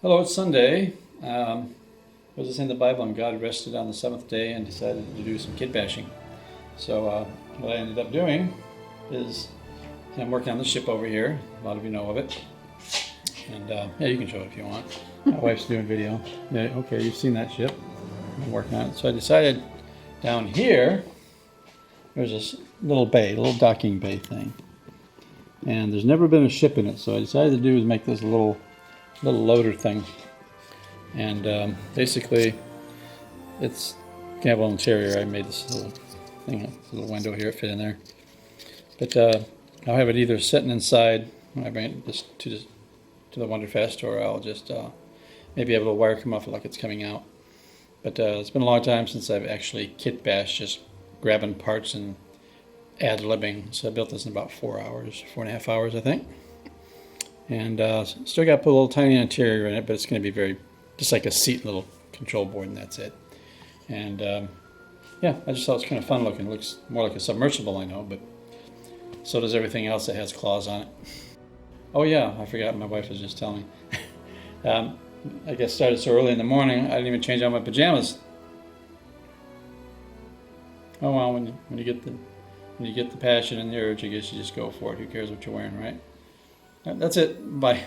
Hello, it's Sunday. Was this in the Bible? And God rested on the seventh day and decided to do some kit bashing. So what I ended up doing is I'm working on the ship over here. A lot of you know of it. And yeah, you can show it if you want. My wife's doing video. Yeah, okay, you've seen that ship. I'm working on it. So I decided down here, there's this little bay, little docking bay thing. And there's never been a ship in it. So I decided to do is make this little loader thing. And basically, it's Campbell interior. I made this little thing, a little window here, fit in there. But I'll have it either sitting inside when I bring it just to the Wonderfest, or I'll just maybe have a little wire come off it like it's coming out. But it's been a long time since I've actually kit bashed, just grabbing parts and ad-libbing. So I built this in about 4 hours, 4.5 hours, I think. And still got to put a little tiny interior in it, but it's going to be very, just like a seat, little control board, and that's it. And yeah, I just thought it was kind of fun looking. It looks more like a submersible, I know, but so does everything else that has claws on it. Oh yeah, I forgot, my wife was just telling me. I guess started so early in the morning, I didn't even change out my pajamas. Oh well, when you get the passion and the urge, I guess you just go for it. Who cares what you're wearing, right? That's it. Bye.